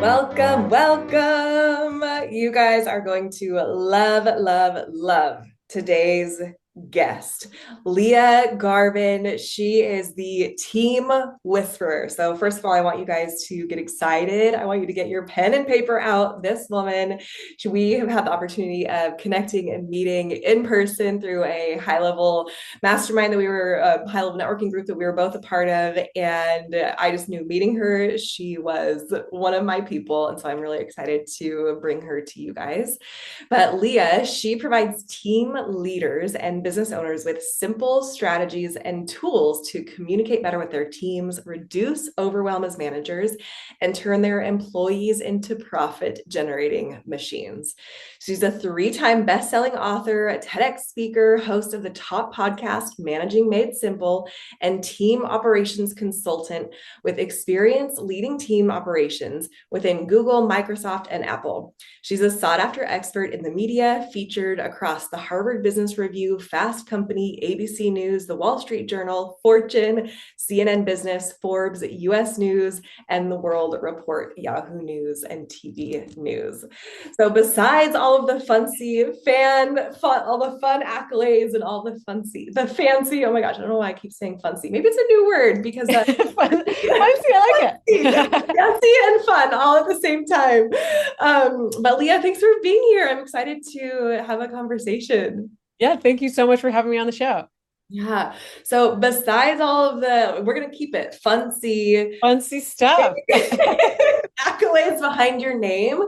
Welcome, welcome. You guys are going to love, love, love today's guest, Lia Garvin. She is the team whisperer. So, first of all, I want you guys to get excited. I want you to get your pen and paper out. This woman, we have had the opportunity of connecting and meeting in person through a high level mastermind that we were a high level networking group that we were both a part of. And I just knew meeting her, she was one of my people. And so I'm really excited to bring her to you guys. But Leah, she provides team leaders and business owners with simple strategies and tools to communicate better with their teams, reduce overwhelm as managers, and turn their employees into profit generating machines. She's a 3-time best-selling author, a TEDx speaker, host of the top podcast, Managing Made Simple, and team operations consultant with experience leading team operations within Google, Microsoft, and Apple. She's a sought-after expert in the media, featured across the Harvard Business Review, Fast Company, ABC News, The Wall Street Journal, Fortune, CNN Business, Forbes, US News, and The World Report, Yahoo News, and TV News. So besides all of the all the fun accolades and all the fancy, oh my gosh, I don't know why I keep saying fancy. Maybe it's a new word because Fancy, I like it. fancy and fun all at the same time. But Leah, thanks for being here. I'm excited to have a conversation. Yeah, thank you so much for having me on the show. Yeah. So besides all of we're gonna keep it fancy Fancy stuff. accolades behind your name.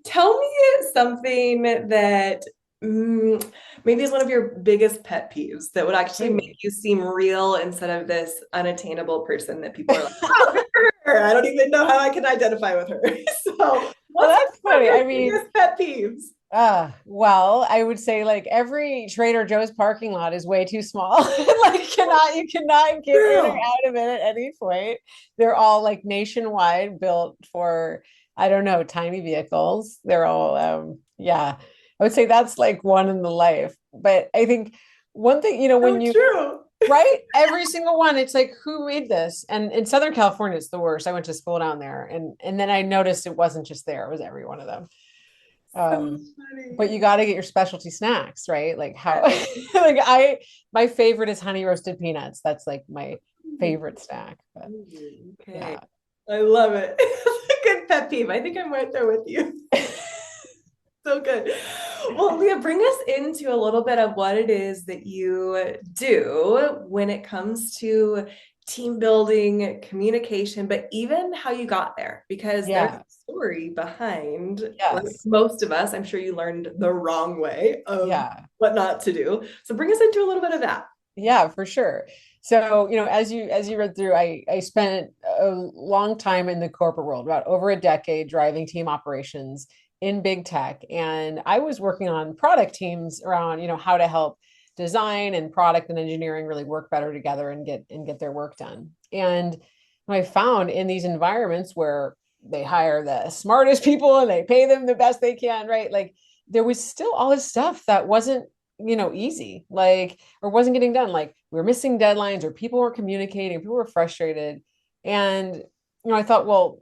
Tell me something that maybe is one of your biggest pet peeves that would actually Ooh. make you seem real instead of this unattainable person that people are like, oh, her. I don't even know how I can identify with her. So, Well, what's that's one of funny. your I mean, biggest pet peeves? well, I would say like every Trader Joe's parking lot is way too small. Like you cannot get in or True. out of it at any point. They're all like nationwide built for, I don't know, tiny vehicles. They're all yeah. I would say that's like one in the life. But I think one thing, when So you true. right, every single one, it's like, who made this? And in Southern California, it's the worst. I went to school down there, and then I noticed it wasn't just there; it was every one of them. So Um, but funny. you got to get your specialty snacks, right? Like how, like my favorite is honey roasted peanuts. That's like my favorite snack. But Okay. yeah, I love it. Good pet peeve. I think I'm right there with you. So good. Well, Leah, bring us into a little bit of what it is that you do when it comes to team building, communication, but even how you got there, because there's a yeah, story behind, like yes, most of us, I'm sure you learned the wrong way of yeah. what not to do. So bring us into a little bit of that. Yeah, for sure. So, as you read through, I spent a long time in the corporate world, about over a decade driving team operations in big tech. And I was working on product teams around, how to help design and product and engineering really work better together and get their work done. And I found in these environments where they hire the smartest people and they pay them the best they can, right? Like there was still all this stuff that wasn't, easy. Like or wasn't getting done. Like we were missing deadlines or people were communicating, people were frustrated. And, I thought, well,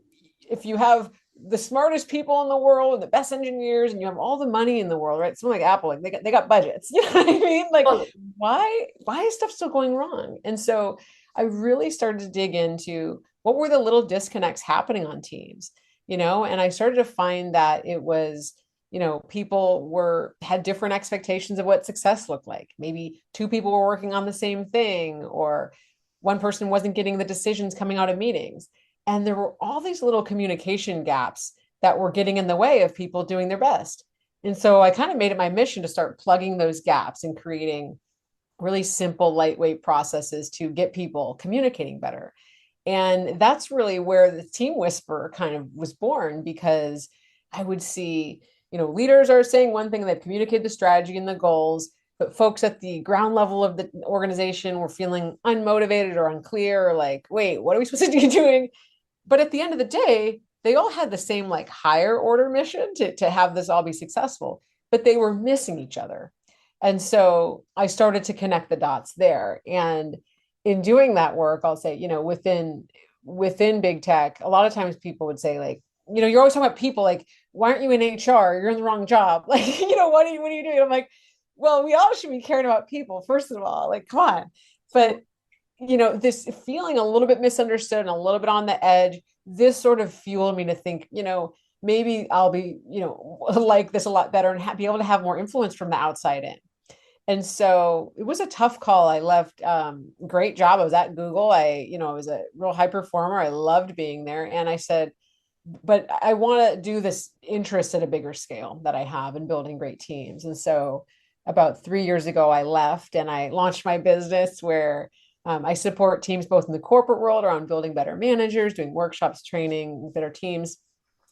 if you have the smartest people in the world and the best engineers and you have all the money in the world, right? Something like Apple, like they got budgets. You know what I mean? Like Oh, why is stuff still going wrong? And so I really started to dig into what were the little disconnects happening on teams, and I started to find that it was people had different expectations of what success looked like. Maybe two people were working on the same thing, or one person wasn't getting the decisions coming out of meetings. And there were all these little communication gaps that were getting in the way of people doing their best. And so I kind of made it my mission to start plugging those gaps and creating really simple, lightweight processes to get people communicating better. And that's really where the team whisperer kind of was born, because I would see, leaders are saying one thing, they've communicated the strategy and the goals, but folks at the ground level of the organization were feeling unmotivated or unclear, or like, wait, what are we supposed to be doing? But at the end of the day, they all had the same like higher order mission to have this all be successful, but they were missing each other. And so I started to connect the dots there. And in doing that work, I'll say, within big tech, a lot of times people would say like, you're always talking about people, like, why aren't you in HR? You're in the wrong job. Like, what are you doing? I'm like, well, we all should be caring about people, first of all. Like, come on. But this feeling a little bit misunderstood and a little bit on the edge, this sort of fueled me to think, maybe I'll be, like this a lot better and be able to have more influence from the outside in. And so it was a tough call. I left, great job. I was at Google. I was a real high performer. I loved being there. And I said, but I want to do this interest at a bigger scale that I have in building great teams. And so about 3 years ago, I left and I launched my business where I support teams both in the corporate world around building better managers, doing workshops, training better teams,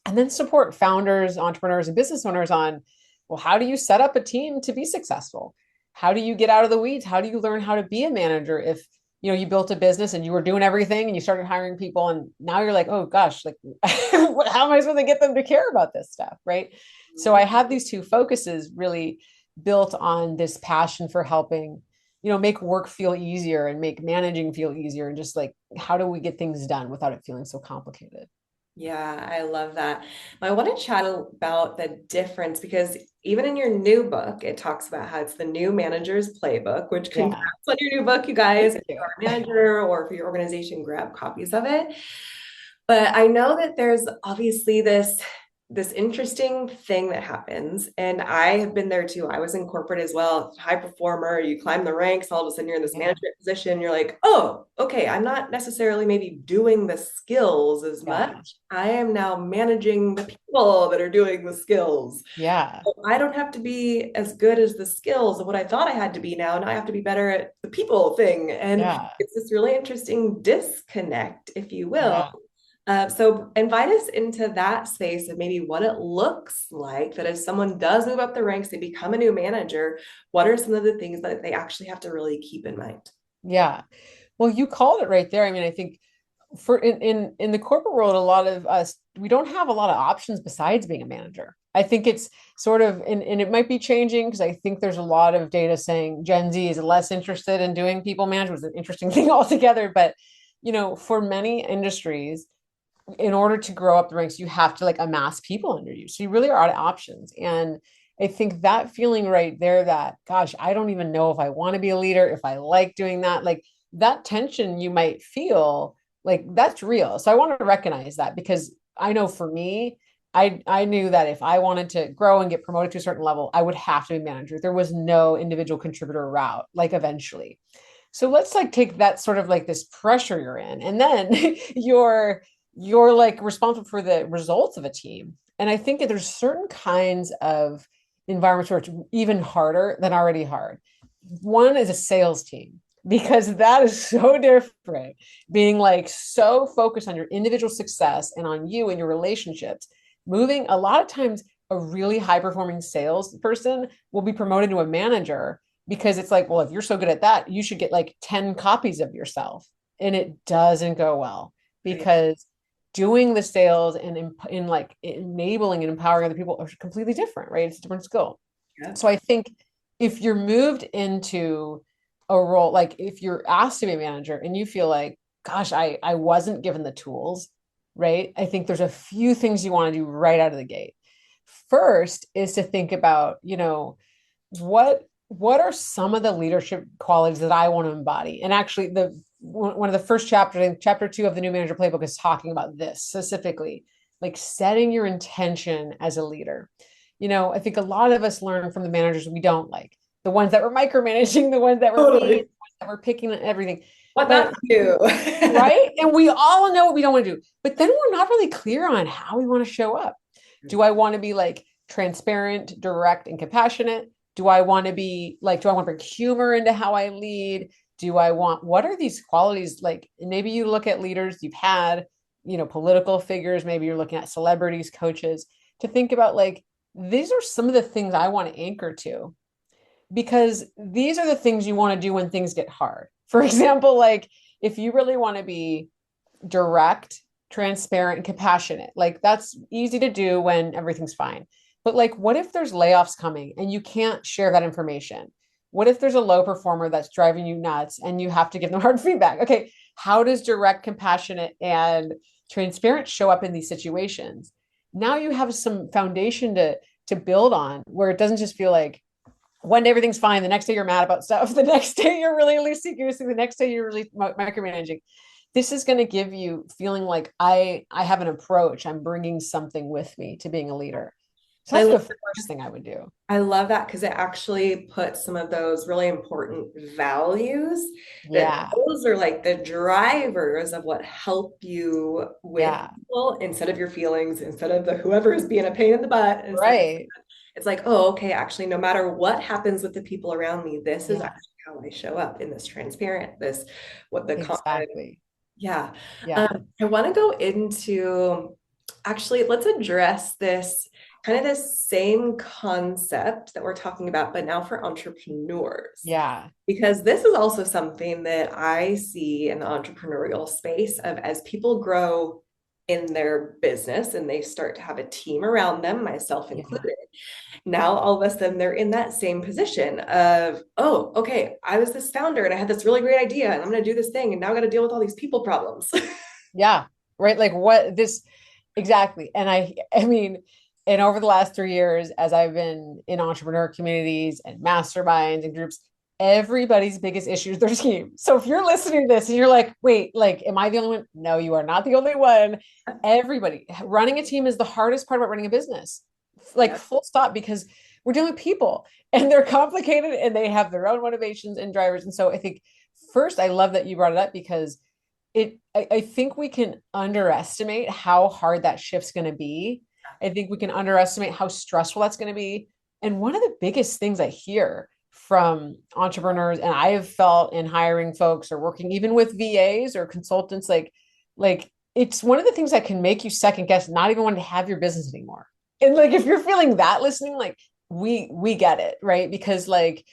and then support founders, entrepreneurs, and business owners on, well, how do you set up a team to be successful? How do you get out of the weeds? How do you learn how to be a manager if you built a business and you were doing everything and you started hiring people and now you're like, oh gosh, like how am I supposed to get them to care about this stuff, right? So I have these two focuses really built on this passion for helping make work feel easier and make managing feel easier, and just like, how do we get things done without it feeling so complicated? Yeah, I love that. I want to chat about the difference because even in your new book, it talks about how it's the new manager's playbook, which congrats Yeah. on your new book, you Thank guys. If you you. are a manager or for your organization, grab copies of it. But I know that there's obviously this interesting thing that happens, and I have been there too. I was in corporate as well, high performer. You climb the ranks, all of a sudden you're in this Yeah. management position. You're like, oh, okay, I'm not necessarily maybe doing the skills as Yeah. much. I am now managing the people that are doing the skills. Yeah. So I don't have to be as good as the skills of what I thought I had to be now. Now I have to be better at the people thing. And Yeah. it's this really interesting disconnect, if you will. Yeah. So invite us into that space of maybe what it looks like that if someone does move up the ranks, they become a new manager, what are some of the things that they actually have to really keep in mind? Yeah. Well, you called it right there. I mean, I think for in the corporate world, a lot of us, we don't have a lot of options besides being a manager. I think it's sort of, and it might be changing because I think there's a lot of data saying Gen Z is less interested in doing people management. It's an interesting thing altogether. But, for many industries, in order to grow up the ranks, you have to like amass people under you. So you really are out of options. And I think that feeling right there that, gosh, I don't even know if I want to be a leader, if I like doing that, like that tension you might feel, like that's real. So I want to recognize that because I know for me, I knew that if I wanted to grow and get promoted to a certain level, I would have to be manager. There was no individual contributor route, like eventually. So let's like take that sort of like this pressure you're in, and then you're like responsible for the results of a team. And I think there's certain kinds of environments where it's even harder than already hard. One is a sales team because that is so different, being like so focused on your individual success and on you and your relationships. Moving a lot of times, a really high performing sales person will be promoted to a manager because it's like, well, if you're so good at that, you should get like 10 copies of yourself. And it doesn't go well Right. because doing the sales and in like enabling and empowering other people are completely different, right? It's a different skill. Yeah. So I think if you're moved into a role, like if you're asked to be a manager and you feel like, gosh, I wasn't given the tools, right? I think there's a few things you want to do right out of the gate. First is to think about, what are some of the leadership qualities that I want to embody? And actually, the one of the first chapters, chapter 2 of the New Manager Playbook, is talking about this specifically, like setting your intention as a leader. I think a lot of us learn from the managers we don't like, the ones that were micromanaging, the ones that were mean, the Totally. ones that were picking at everything. What not But to do. right, and we all know what we don't want to do, but then we're not really clear on how we want to show up. Do I want to be like transparent, direct, and compassionate? Do I want to be like, do I want to bring humor into how I lead? What are these qualities like? And maybe you look at leaders you've had, political figures, maybe you're looking at celebrities, coaches, to think about like, these are some of the things I want to anchor to because these are the things you want to do when things get hard. For example, like if you really want to be direct, transparent, and compassionate. Like that's easy to do when everything's fine. But like, what if there's layoffs coming and you can't share that information? What if there's a low performer that's driving you nuts and you have to give them hard feedback? Okay, how does direct, compassionate, and transparent show up in these situations? now you have some foundation to build on, where it doesn't just feel like one day everything's fine, the next day you're mad about stuff, the next day you're really loosey goosey, the next day you're really micromanaging. This is going to give you feeling like I have an approach, I'm bringing something with me to being a leader. So I that's the love first thing I would do. I love that because it actually puts some of those really important values that Yeah, those are like the drivers of what help you with yeah, people instead of your feelings, instead of the whoever is being a pain in the butt, instead of right, it's like, oh, okay, actually, no matter what happens with the people around me, this is yeah, actually how I show up in this transparent, this what the confident. exactly, Yeah. yeah, I want to go into actually, let's address this kind of this same concept that we're talking about, but now for entrepreneurs. yeah, Because this is also something that I see in the entrepreneurial space of as people grow in their business and they start to have a team around them, myself yeah, included. Now all of a sudden they're in that same position of, oh, okay, I was this founder and I had this really great idea and I'm going to do this thing and now I got to deal with all these people problems. yeah, right. Like what this exactly. And I mean, and over the last 3 years, as I've been in entrepreneur communities and masterminds and groups, everybody's biggest issue is their team. So if you're listening to this and you're like, wait, like, am I the only one? No, you are not the only one. Everybody running a team is the hardest part about running a business, like Yeah. full stop, because we're dealing with people and they're complicated and they have their own motivations and drivers. And so I think first, I love that you brought it up because I think we can underestimate how hard that shift's going to be. I think we can underestimate how stressful that's going to be. And one of the biggest things I hear from entrepreneurs, and I have felt in hiring folks or working even with VAs or consultants, like it's one of the things that can make you second guess not even wanting to have your business anymore. And like if you're feeling that listening, like we get it, right? Because like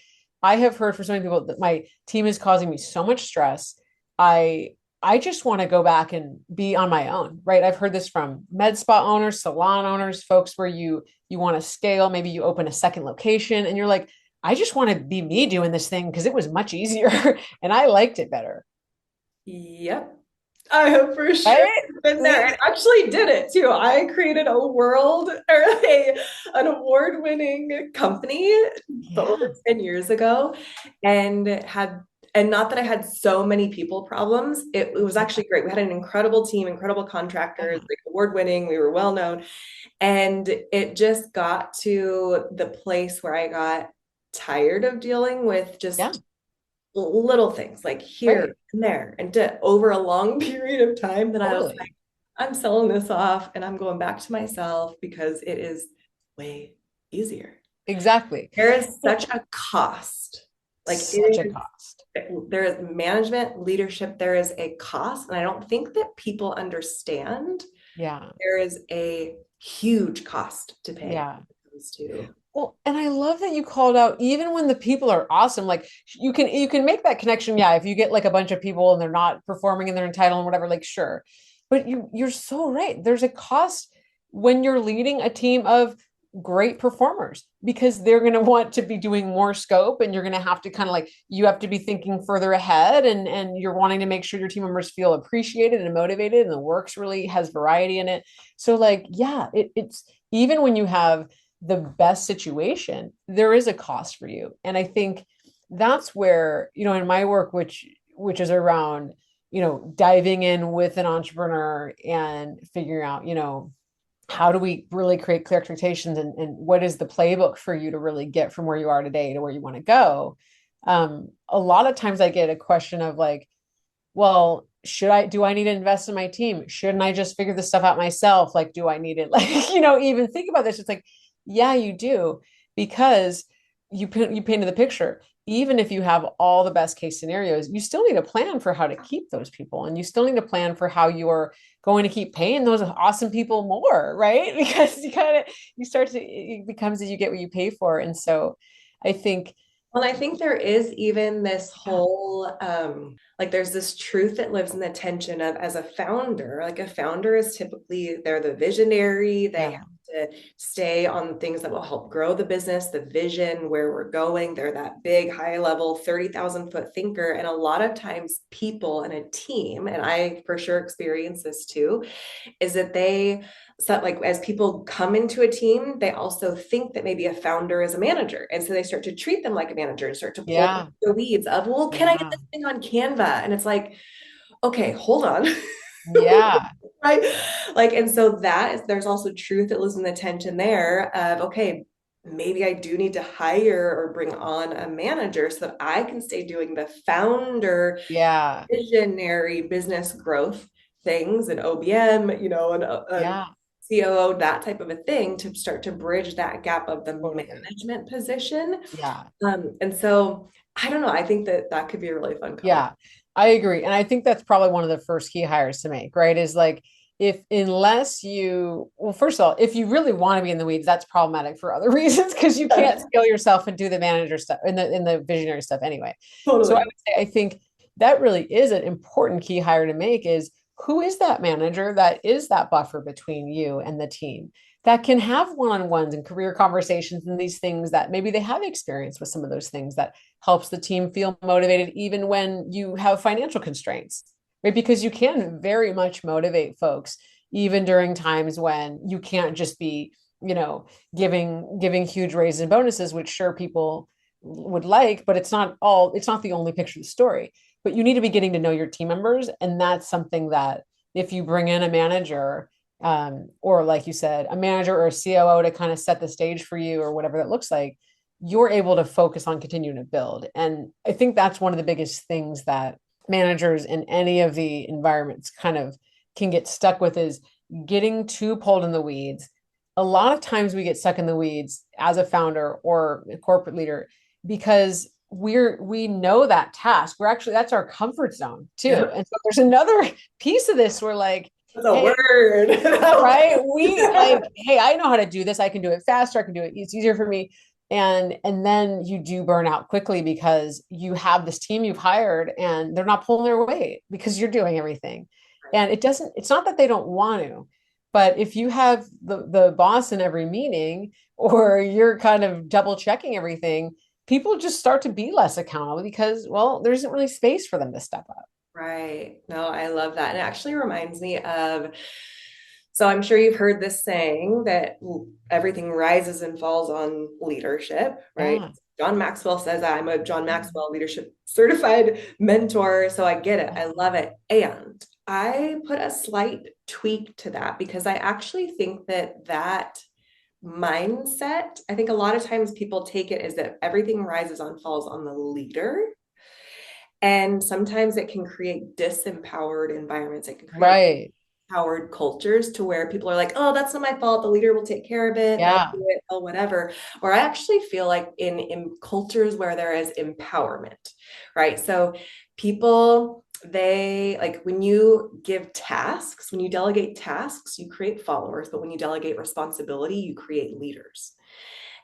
I have heard from so many people that my team is causing me so much stress. I I just want to go back and be on my own, right? I've heard this from med spa owners, salon owners, folks where you want to scale, maybe you open a second location and you're like, I just want to be me doing this thing because it was much easier and I liked it better. Yep. I have for sure Right? been there and actually did it too. I created a world or an award-winning company over Yeah. 10 years ago and had and not that I had so many people problems. It was Yeah. actually great. We had an incredible team, incredible contractors, Yeah. like award-winning. We were well known. And it just got to the place where I got tired of dealing with Yeah. just little things like here Right. and there and over a long period of time that I was like, Totally. I'm selling this off and I'm going back to myself because it is way easier. Exactly. There is such a cost. Like Such a it cost. there is management, leadership, there is a cost. And I don't think that people understand Yeah. there is a huge cost to pay Yeah. when it comes to. Well, and I love that you called out even when the people are awesome, like you can make that connection. Yeah, if you get like a bunch of people and they're not performing and they're entitled and whatever, like sure. But you're so right. There's a cost when you're leading a team of great performers because they're going to want to be doing more scope and you're going to have to kind of like you have to be thinking further ahead and you're wanting to make sure your team members feel appreciated and motivated and the works really has variety in it. So like yeah, it's even when you have the best situation, there is a cost for you. And I think that's where, in my work, which is around, diving in with an entrepreneur and figuring out, how do we really create clear expectations and what is the playbook for you to really get from where you are today to where you want to go. A lot of times I get a question of like, well, do I need to invest in my team? Shouldn't I just figure this stuff out myself? Like, do I need it? Like, even think about this. It's like, yeah, you do, because you painted the picture. Even if you have all the best case scenarios, you still need a plan for how to keep those people. And you still need a plan for how you're going to keep paying those awesome people more, right? Because it becomes that you get what you pay for. And so I think, Well, I think there is even this yeah, whole like there's this truth that lives in the tension of as a founder, like a founder is typically they're the visionary, they yeah, have to stay on things that will help grow the business, the vision, where we're going. They're that big, high level, 30,000 foot thinker. And a lot of times people in a team, and I for sure experience this too, is that so like as people come into a team, they also think that maybe a founder is a manager. And so they start to treat them like a manager and start to pull Yeah. the weeds of, well, can I get Yeah. this thing on Canva? And it's like, okay, hold on. Yeah. Right. Like, and so there's also truth that lives in the tension there of, okay, maybe I do need to hire or bring on a manager so that I can stay doing the founder Yeah. visionary business growth things and OBM, and Yeah. COO, that type of a thing to start to bridge that gap of the Totally. management position. Yeah. And so I don't know. I think that could be a really fun conversation. Yeah, I agree. And I think that's probably one of the first key hires to make, right? Is like, well, first of all, if you really want to be in the weeds, that's problematic for other reasons because you can't scale yourself and do the manager stuff in the visionary stuff anyway. So I Totally. would say, I think that really is an important key hire to make is who is that manager that is that buffer between you and the team that can have one-on-ones and career conversations and these things that maybe they have experience with some of those things that helps the team feel motivated even when you have financial constraints, right? Because you can very much motivate folks even during times when you can't just be, giving huge raises and bonuses, which sure people would like, but it's not the only picture of the story. But you need to be getting to know your team members. And that's something that if you bring in a manager, or like you said, a manager or a COO to kind of set the stage for you or whatever that looks like, you're able to focus on continuing to build. And I think that's one of the biggest things that managers in any of the environments kind of can get stuck with is getting too pulled in the weeds. A lot of times we get stuck in the weeds as a founder or a corporate leader because we know that task. That's our comfort zone too. Yeah. And so there's another piece of this where like, That's a hey, word. right? We like, hey, I know how to do this. I can do it faster. I can do it. It's easier for me. And then you do burn out quickly because you have this team you've hired and they're not pulling their weight because you're doing everything. And it's not that they don't want to, but if you have the boss in every meeting or you're kind of double checking everything, people just start to be less accountable because, well, there isn't really space for them to step up. Right. No, I love that. And it actually reminds me of, so I'm sure you've heard this saying that everything rises and falls on leadership, right? Yeah. John Maxwell says that. I'm a John Maxwell leadership certified mentor, so I get it. I love it. And I put a slight tweak to that because I actually think that mindset, I think a lot of times people take it as that everything rises and falls on the leader. And sometimes it can create disempowered environments. It can create Right. empowered cultures to where people are like, oh, that's not my fault. The leader will take care of it. They'll Yeah. do it. They'll whatever. Or I actually feel like in cultures where there is empowerment, right? So people, they like when you give tasks, when you delegate tasks, you create followers. But when you delegate responsibility, you create leaders.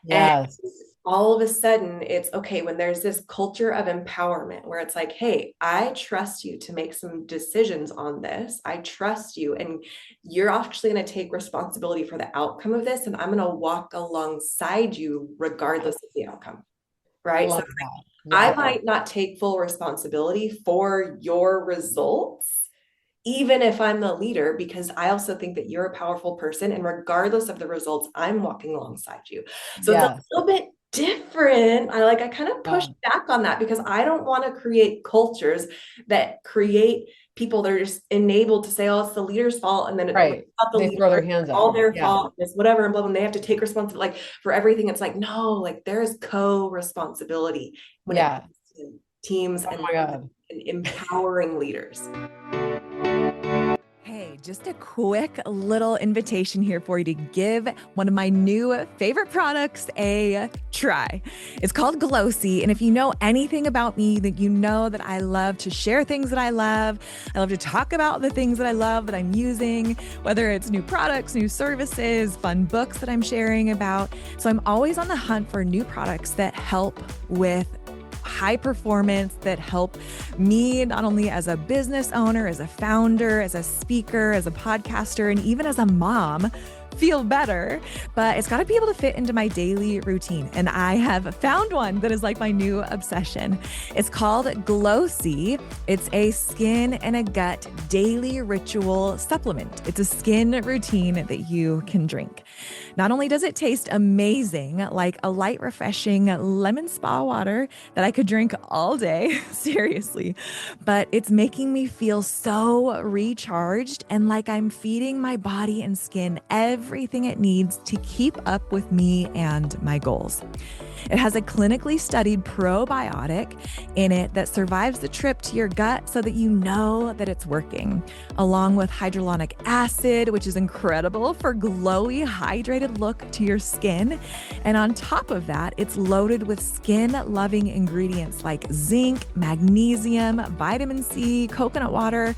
And Yes. all of a sudden, it's okay when there's this culture of empowerment where it's like, hey, I trust you to make some decisions on this. I trust you. And you're actually going to take responsibility for the outcome of this. And I'm going to walk alongside you regardless of the outcome. Right. So Love that. I Yeah. might not take full responsibility for your results even if I'm the leader, because I also think that you're a powerful person. And regardless of the results, I'm walking alongside you. So it's a Yes. little bit different. I kind of push Yeah. back on that because I don't want to create cultures that create people that are just enabled to say, oh, it's the leader's fault. And then it's Right. not the They leader, throw their it's hands up. all their Yeah. fault, it's whatever, and blah, blah, and they have to take responsibility like for everything. It's like, no, like there is co-responsibility when it Yeah. comes to teams Oh my God. and empowering leaders. Hey, just a quick little invitation here for you to give one of my new favorite products a try. It's called Glossy. And if you know anything about me, that you know that I love to share things that I love. I love to talk about the things that I love that I'm using, whether it's new products, new services, fun books that I'm sharing about. So I'm always on the hunt for new products that help with high performance, that help me not only as a business owner, as a founder, as a speaker, as a podcaster, and even as a mom feel better, but it's got to be able to fit into my daily routine. And I have found one that is like my new obsession. It's called Glow-C. It's a skin and a gut daily ritual supplement. It's a skin routine that you can drink. Not only does it taste amazing, like a light, refreshing lemon spa water that I could drink all day, seriously, but it's making me feel so recharged and like I'm feeding my body and skin everything it needs to keep up with me and my goals. It has a clinically studied probiotic in it that survives the trip to your gut so that you know that it's working, along with hyaluronic acid, which is incredible for glowy, hydrated look to your skin. And on top of that, it's loaded with skin-loving ingredients like zinc, magnesium, vitamin C, coconut water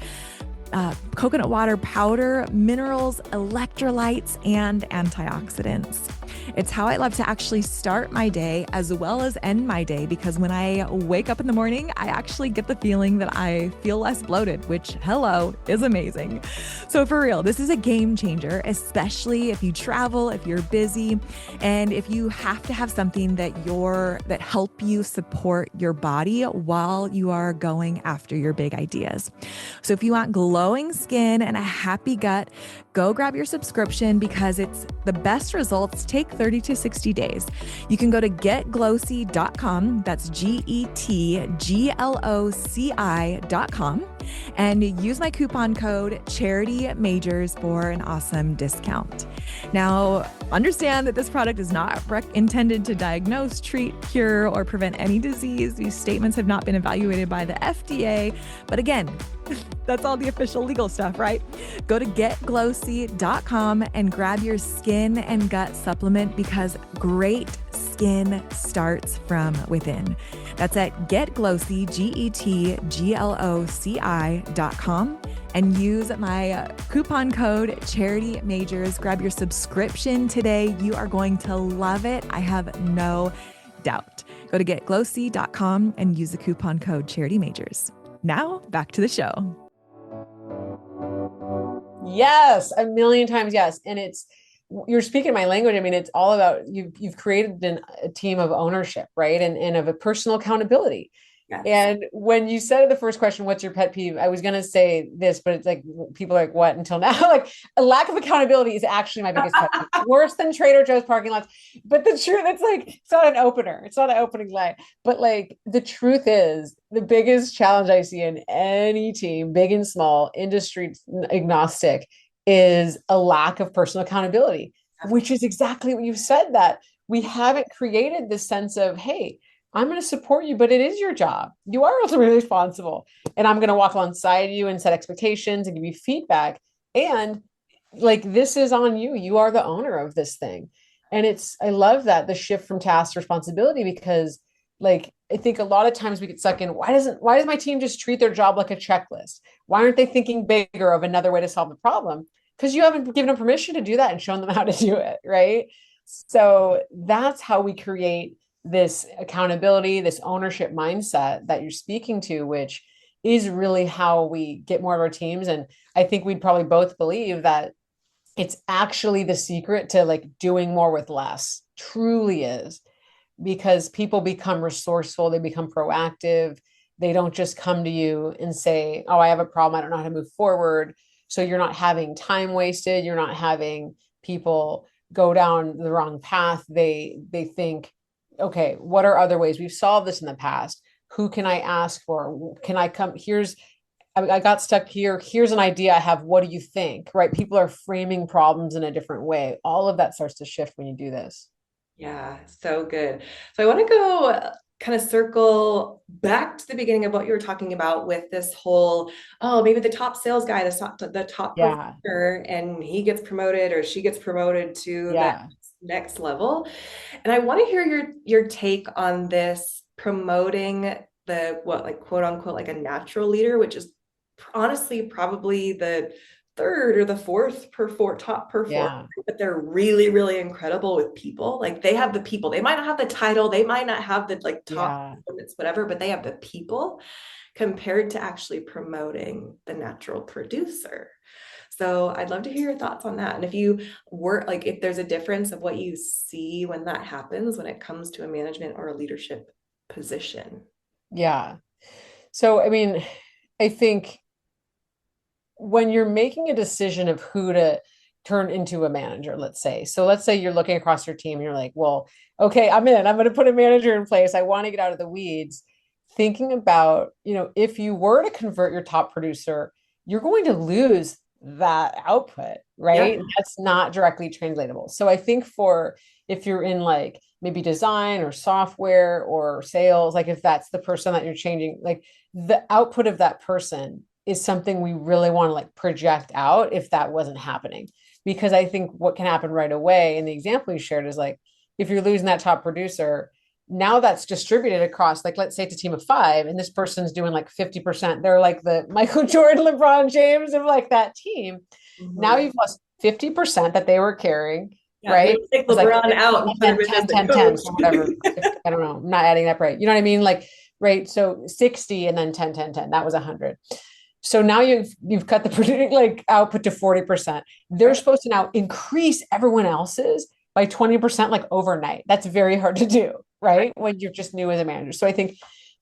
powder, minerals, electrolytes, and antioxidants. It's how I love to actually start my day as well as end my day, because when I wake up in the morning, I actually get the feeling that I feel less bloated, which, hello, is amazing. So for real, this is a game changer, especially if you travel, if you're busy, and if you have to have something that help you support your body while you are going after your big ideas. So if you want glowing skin and a happy gut, go grab your subscription because it's the best results take 30 to 60 days. You can go to getglowc.com. That's GETGLOCI.com and use my coupon code CharityMajors for an awesome discount. Now, understand that this product is not intended to diagnose, treat, cure, or prevent any disease. These statements have not been evaluated by the FDA. But again, that's all the official legal stuff, right? Go to getglowc.com and grab your skin and gut supplement because great skin starts from within. That's at getglowc, GETGLOCI.com, and use my coupon code CharityMajors. Grab your subscription today. You are going to love it. I have no doubt. Go to getglowc.com and use the coupon code CharityMajors. Now back to the show. Yes, a million times yes. And you're speaking my language. I mean, it's all about you've created a team of ownership, right? And of a personal accountability. Yes. And when you said the first question, what's your pet peeve? I was going to say this, but it's like, people are like, what until now? Like, a lack of accountability is actually my biggest pet peeve. Worse than Trader Joe's parking lots. But the truth, it's like, it's not an opener. It's not an opening line. But like, the truth is, the biggest challenge I see in any team, big and small, industry agnostic, is a lack of personal accountability, which is exactly what you said, that we haven't created this sense of, hey, I'm going to support you, but it is your job. You are ultimately responsible. And I'm going to walk alongside you and set expectations and give you feedback. And like, this is on you. You are the owner of this thing. And I love that, the shift from task to responsibility, because like, I think a lot of times we get stuck in, why does my team just treat their job like a checklist? Why aren't they thinking bigger of another way to solve the problem? Because you haven't given them permission to do that and shown them how to do it. Right. So that's how we create this accountability, this ownership mindset that you're speaking to, which is really how we get more of our teams. And I think we'd probably both believe that it's actually the secret to like doing more with less, truly is, because people become resourceful, they become proactive. They don't just come to you and say, oh, I have a problem, I don't know how to move forward. So you're not having time wasted. You're not having people go down the wrong path. They think, okay, what are other ways? We've solved this in the past. Who can I ask for? Can I come? I got stuck here. Here's an idea I have. What do you think? Right? People are framing problems in a different way. All of that starts to shift when you do this. Yeah, so good. So I want to go kind of circle back to the beginning of what you were talking about with this whole, oh, maybe the top sales guy, the top performer, and he gets promoted or she gets promoted to the next level. And I want to hear your take on this, promoting like quote unquote, like a natural leader, which is honestly probably the third or the fourth top performer, but they're really, really incredible with people. Like, they have the people. They might not have the title, they might not have the like top whatever, but they have the people, compared to actually promoting the natural producer. So I'd love to hear your thoughts on that. And if you were like, if there's a difference of what you see when that happens, when it comes to a management or a leadership position. Yeah. So, I mean, I think when you're making a decision of who to turn into a manager, let's say. So let's say you're looking across your team and you're like, well, okay, I'm going to put a manager in place. I want to get out of the weeds. Thinking about, if you were to convert your top producer, you're going to lose that output, Yeah. right? That's not directly translatable. So I think if you're in like maybe design or software or sales, like if that's the person that you're changing, like the output of that person is something we really want to like project out if that wasn't happening. Because I think what can happen right away in the example you shared is like, if you're losing that top producer, now that's distributed across, like, let's say it's a team of 5 and this person's doing like 50%. They're like the Michael Jordan, LeBron James of like that team. Now you've lost 50% that they were carrying, Yeah, right? you take It's like LeBron out and put him 10, in as 10, the 10, 10, coach. so whatever. I don't know. I'm not adding up right. You know what I mean? Like, right. So 60 and then 10, 10, 10. That was 100. So now you've cut the like output to 40%. They're supposed to now increase everyone else's by 20% like overnight. That's very hard to do, right? When you're just new as a manager. So I think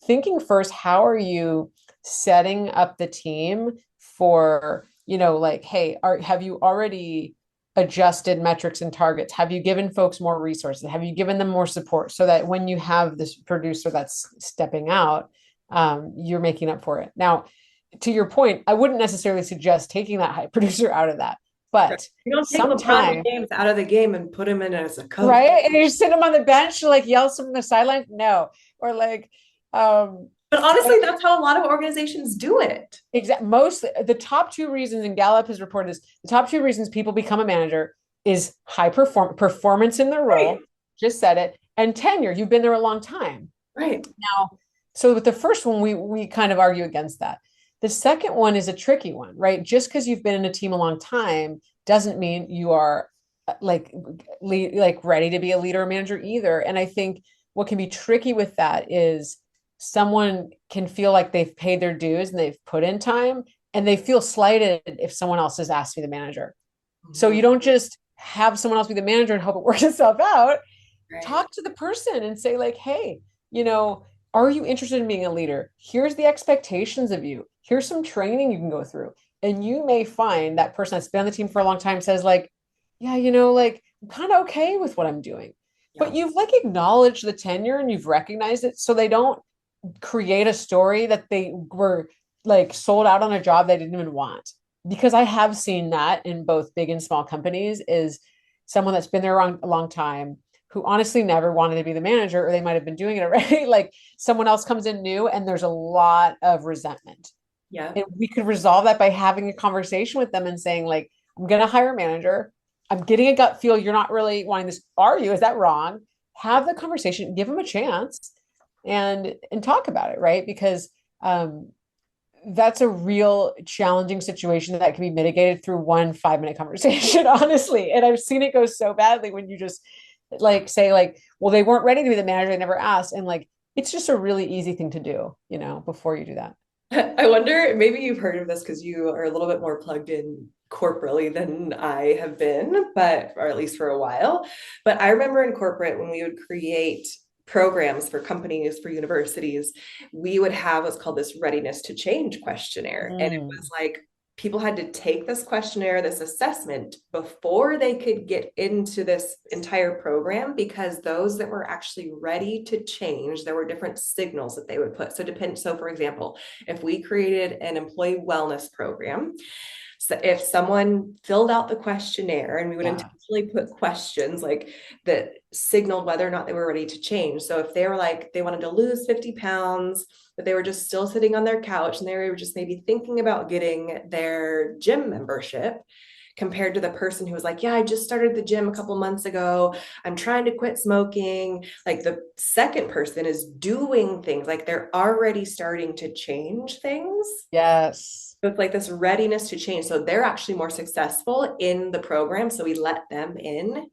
thinking first, how are you setting up the team for, like, hey, have you already adjusted metrics and targets? Have you given folks more resources? Have you given them more support so that when you have this producer that's stepping out, you're making up for it? Now, to your point, I wouldn't necessarily suggest taking that high producer out of that, but You don't take LeBron sometime, James out of the game and put him in as a coach. right? And you sit him on the bench to like yell from the sideline. No, or like, But honestly, that's how a lot of organizations do it. most the top 2 reasons, and Gallup has reported this, the top 2 reasons people become a manager is high performance in their role. Right. Just said it, and tenure. You've been there a long time. Right. Now, so with the first one, we kind of argue against that. The second one is a tricky one, right? Just because you've been in a team a long time doesn't mean you are like ready to be a leader or manager either. And I think what can be tricky with that is someone can feel like they've paid their dues and they've put in time, and they feel slighted if someone else has asked to be the manager. So you don't just have someone else be the manager and hope it works itself out. Right. Talk to the person and say like, hey, are you interested in being a leader? Here's the expectations of you. Here's some training you can go through. And you may find that person that's been on the team for a long time says like, yeah, like I'm kind of okay with what I'm doing. Yeah. But you've like acknowledged the tenure and you've recognized it, so they don't create a story that they were like sold out on a job they didn't even want. Because I have seen that in both big and small companies, is someone that's been there a long time who honestly never wanted to be the manager, or they might have been doing it already. Like someone else comes in new and there's a lot of resentment. Yeah. And we could resolve that by having a conversation with them and saying like, I'm going to hire a manager. I'm getting a gut feel. You're not really wanting this. Are you? Is that wrong? Have the conversation, give them a chance and talk about it. Right. Because, that's a real challenging situation that can be mitigated through one 5-minute conversation, honestly. And I've seen it go so badly when you just like say like, well, they weren't ready to be the manager. They never asked. And like, it's just a really easy thing to do, before you do that. I wonder, maybe you've heard of this because you are a little bit more plugged in corporately than I have been, but or at least for a while. But I remember in corporate when we would create programs for companies, for universities, we would have what's called this readiness to change questionnaire. And it was like people had to take this questionnaire, this assessment before they could get into this entire program, because those that were actually ready to change, there were different signals that they would put. So for example, if we created an employee wellness program, so if someone filled out the questionnaire, and we would intentionally put questions like that signaled whether or not they were ready to change. So if they were like, they wanted to lose 50 pounds, but they were just still sitting on their couch and they were just maybe thinking about getting their gym membership, compared to the person who was like, yeah, I just started the gym a couple months ago. I'm trying to quit smoking. Like the second person is doing things, like they're already starting to change things. Yes. So it's like this readiness to change. So they're actually more successful in the program. So we let them in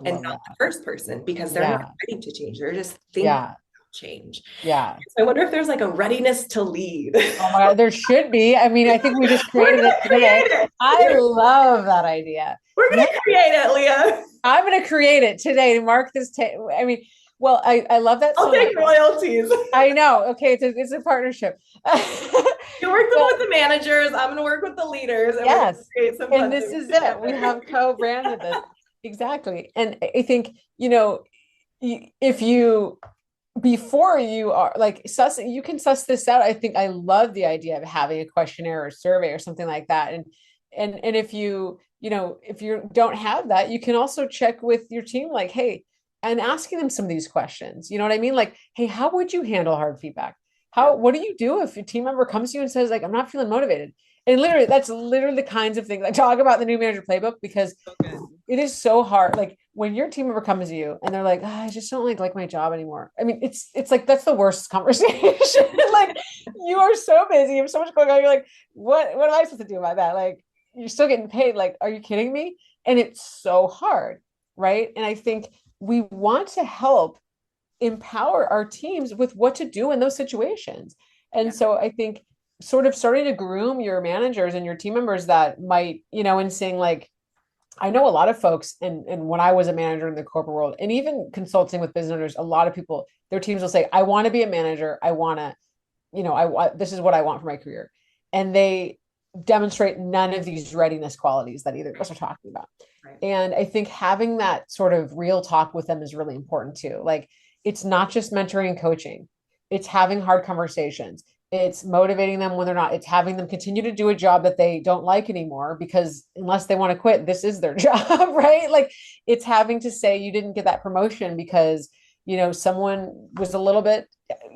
and not the first person, because they're not ready to change. They're just thinking about change. Yeah. So I wonder if there's like a readiness to lead. Oh my God, there should be. I mean, I think we just We're created it gonna today. create it. I love that idea. We're Yeah, gonna create it, Leah. I'm going to create it today to mark this. I mean, well, I love that I'll so much. take royalties. I know. Okay, it's a partnership. You work But with the managers. I'm gonna work with the leaders, and we're gonna yes, create some and fun this things is it. We together. have co-branded this exactly, and I think if you before you are like you can suss this out. I think I love the idea of having a questionnaire or survey or something like that, and if if you don't have that, you can also check with your team, like, hey, and asking them some of these questions. You know what I mean? Like, hey, how would you handle hard feedback? Yeah. What do you do if your team member comes to you and says, like, I'm not feeling motivated? And literally, that's literally the kinds of things I talk about in the new manager playbook, because it is so hard. Like when your team member comes to you and they're like, oh, I just don't like my job anymore. I mean, it's like that's the worst conversation. Like you are so busy, you have so much going on. You're like, what am I supposed to do about that? Like you're still getting paid. Like, are you kidding me? And it's so hard, right? And I think we want to help empower our teams with what to do in those situations. And so I think sort of starting to groom your managers and your team members that might, and saying like, I know a lot of folks, and when I was a manager in the corporate world, and even consulting with business owners, a lot of people, their teams will say, I want to be a manager. I want to, this is what I want for my career. And they demonstrate none of these readiness qualities that either of us are talking about. Right. And I think having that sort of real talk with them is really important too. Like it's not just mentoring and coaching, it's having hard conversations. It's motivating them when they're not. It's having them continue to do a job that they don't like anymore, because unless they want to quit, this is their job, right? Like it's having to say you didn't get that promotion because, someone was a little bit,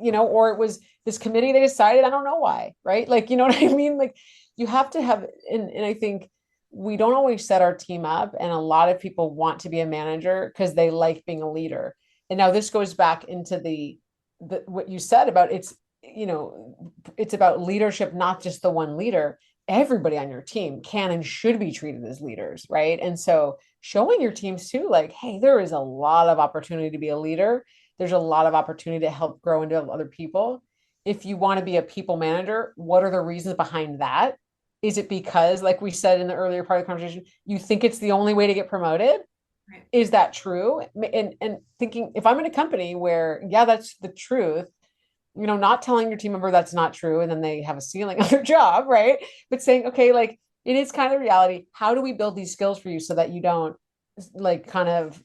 or it was this committee, they decided, I don't know why, right? Like, you know what I mean? Like you have to have, and I think we don't always set our team up. And a lot of people want to be a manager because they like being a leader. And now this goes back into the what you said about it's about leadership, not just the one leader. Everybody on your team can and should be treated as leaders, right? And so showing your teams too, like, hey, there is a lot of opportunity to be a leader. There's a lot of opportunity to help grow into other people. If you want to be a people manager, what are the reasons behind that? Is it because, like we said in the earlier part of the conversation, you think it's the only way to get promoted? Right. Is that true? And thinking, if I'm in a company where, yeah, that's the truth, not telling your team member that's not true and then they have a ceiling on their job, right? But saying, okay, like it is kind of reality. How do we build these skills for you so that you don't like kind of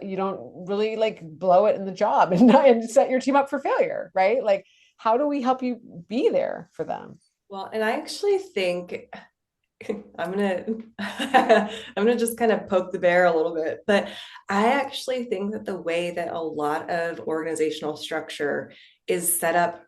you don't really like blow it in the job and set your team up for failure, right? Like how do we help you be there for them? Well, and I actually think I'm gonna I'm gonna just kind of poke the bear a little bit, but I actually think that the way that a lot of organizational structure is set up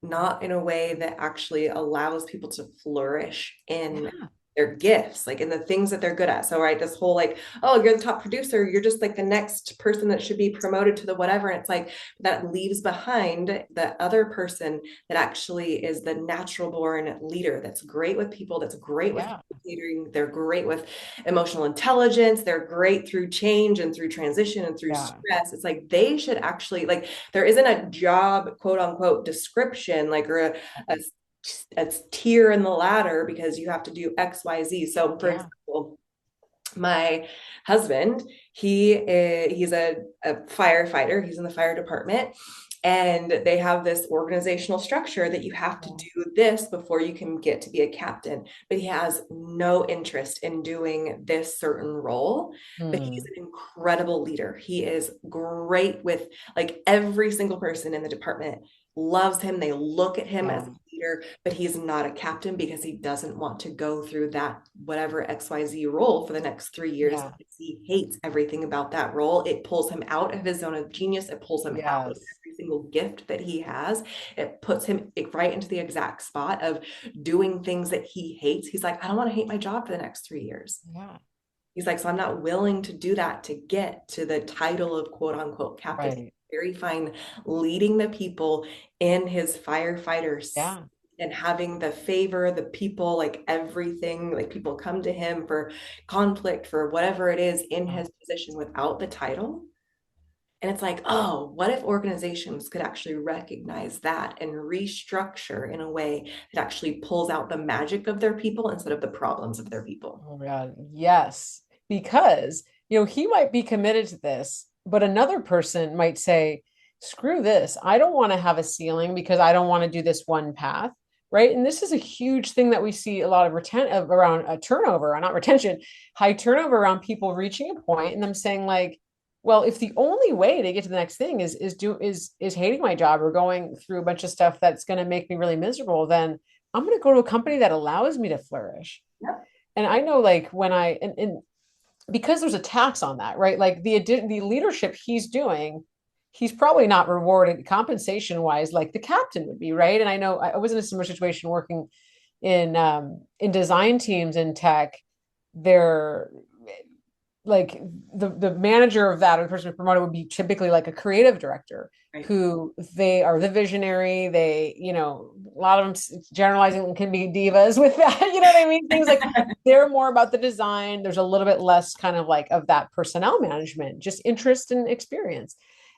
not in a way that actually allows people to flourish in their gifts, like in the things that they're good at. So, right, this whole like, oh, you're the top producer, you're just like the next person that should be promoted to the whatever. And it's like that leaves behind the other person that actually is the natural born leader that's great with people, that's great with leading, they're great with emotional intelligence, they're great through change and through transition and through stress. It's like they should actually, like, there isn't a job, quote unquote, description, like, or a tier in the ladder because you have to do XYZ. So for example, my husband, he's a firefighter, he's in the fire department, and they have this organizational structure that you have to do this before you can get to be a captain, but he has no interest in doing this certain role. But he's an incredible leader. He is great with, like, every single person in the department loves him. They look at him as a leader, but he's not a captain because he doesn't want to go through that whatever XYZ role for the next 3 years. He hates everything about that role. It pulls him out of his zone of genius. It pulls him out of every single gift that he has. It puts him right into the exact spot of doing things that he hates. He's like, I don't want to hate my job for the next 3 years. He's like, so I'm not willing to do that to get to the title of quote unquote captain. Very fine leading the people in his firefighters and having the favor, the people, like everything, like people come to him for conflict, for whatever it is in his position without the title. And it's like, oh, what if organizations could actually recognize that and restructure in a way that actually pulls out the magic of their people instead of the problems of their people? Oh my God. Yes. Because, he might be committed to this, but another person might say, screw this. I don't want to have a ceiling because I don't want to do this one path. Right. And this is a huge thing that we see a lot of around turnover, not retention, high turnover around people reaching a point and them saying like, well, if the only way to get to the next thing is hating my job or going through a bunch of stuff that's going to make me really miserable, then I'm going to go to a company that allows me to flourish. Yep. And I know like when and because there's a tax on that, right? Like the leadership he's doing, he's probably not rewarded compensation wise like the captain would be, right? And I know I was in a similar situation working in design teams in tech. They're like the manager of that or the person who's promoted would be typically like a creative director, Right. who they are the visionary. They, a lot of them generalizing can be divas with that. You know what I mean? Things like they're more about the design. There's a little bit less kind of like of that personnel management, just interest and experience.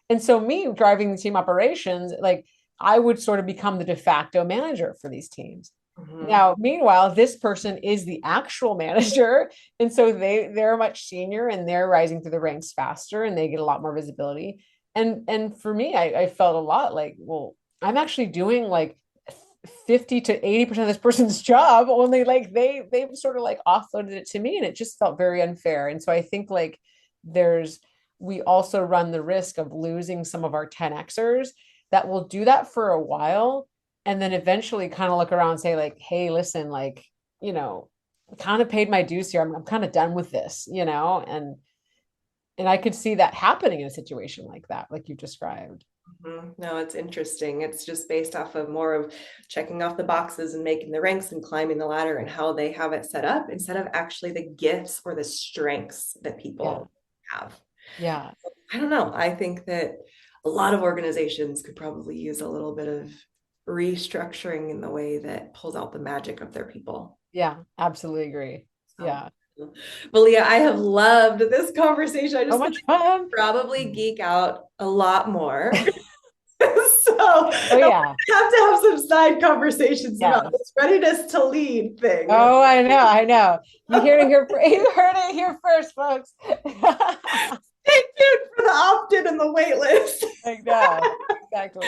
And so me driving the team operations, like I would sort of become the de facto manager for these teams. Mhm. Now, meanwhile, this person is the actual manager. And so they're much senior and they're rising through the ranks faster and they get a lot more visibility. And for me, I felt a lot like, well, I'm actually doing like 50 to 80% of this person's job, only like they've sort of like offloaded it to me. And it just felt very unfair. And so I think like we also run the risk of losing some of our 10Xers that will do that for a while and then eventually kind of look around and say like, hey, listen, like, kind of paid my dues here. I'm kind of done with this, and I could see that happening in a situation like that, like you described. No, it's interesting. It's just based off of more of checking off the boxes and making the ranks and climbing the ladder and how they have it set up instead of actually the gifts or the strengths that people have. Yeah. I don't know. I think that a lot of organizations could probably use a little bit of restructuring in the way that pulls out the magic of their people. Yeah, absolutely agree. So, Yeah. well, Leah, I have loved this conversation. I So just feel much like fun. we'll probably geek out a lot more. So Oh I yeah. have to have some side conversations about Yes. this readiness to lead thing. Oh, I know. You heard it here first, folks. Stay tuned for the opt-in and the wait list. I know. Exactly.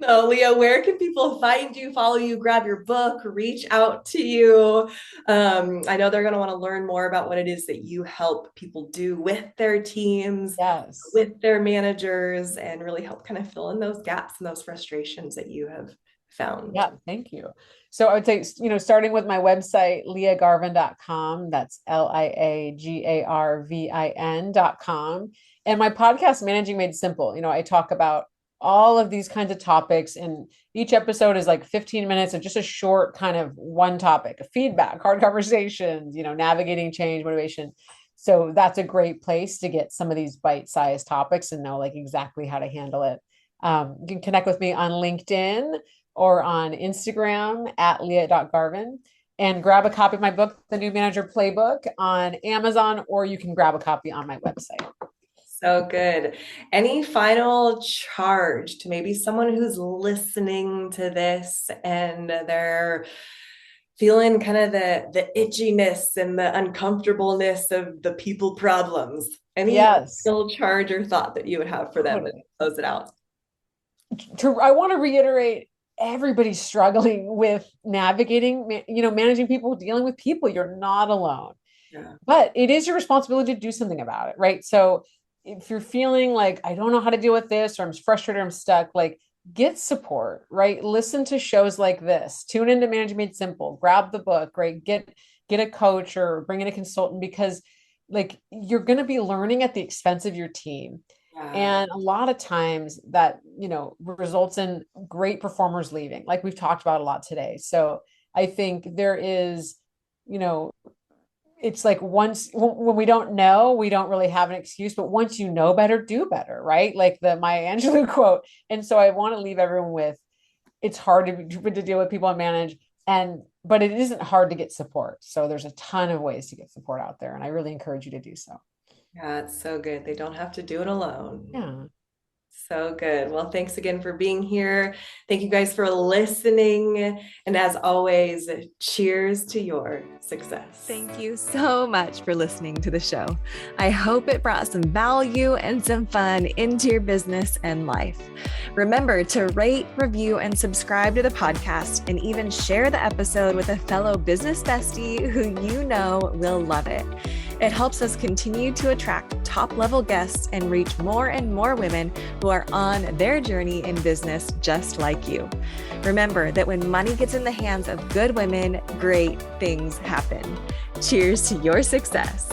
No, Leah, where can people find you, follow you, grab your book, reach out to you? I know they're going to want to learn more about what it is that you help people do with their teams, Yes. with their managers, and really help kind of fill in those gaps and those frustrations that you have found. Yeah, thank you. So I would say, starting with my website, liagarvin.com. That's liagarvin.com. And my podcast, Managing Made Simple. I talk about all of these kinds of topics, and each episode is like 15 minutes of just a short kind of one topic, feedback, hard conversations, navigating change, motivation. So that's a great place to get some of these bite-sized topics and know like exactly how to handle it. You can connect with me on LinkedIn or on Instagram at leah.garvin and grab a copy of my book, The New Manager Playbook, on Amazon, or you can grab a copy on my website. So good. Any final charge to maybe someone who's listening to this and they're feeling kind of the itchiness and the uncomfortableness of the people problems? Any final charge or thought that you would have for them to close it out? I want to reiterate, everybody's struggling with navigating, managing people, dealing with people. You're not alone. Yeah. But it is your responsibility to do something about it, right? So if you're feeling like, I don't know how to deal with this, or I'm frustrated, or I'm stuck, like get support, right? Listen to shows like this, tune into Managing Made Simple, grab the book, right? Get a coach or bring in a consultant, because like you're going to be learning at the expense of your team. And a lot of times that, results in great performers leaving, like we've talked about a lot today. So I think there is, it's like once when we don't know, we don't really have an excuse, but once you know better, do better, right? Like the Maya Angelou quote. And so I want to leave everyone with, it's hard to deal with people and manage, but it isn't hard to get support. So there's a ton of ways to get support out there. And I really encourage you to do so. Yeah, it's so good. They don't have to do it alone. Yeah. So good. Well, thanks again for being here. Thank you guys for listening. And as always, cheers to your success. Thank you so much for listening to the show. I hope it brought some value and some fun into your business and life. Remember to rate, review, and subscribe to the podcast, and even share the episode with a fellow business bestie who you know will love it. It helps us continue to attract top-level guests and reach more and more women who are on their journey in business just like you. Remember that when money gets in the hands of good women, great things happen. Cheers to your success.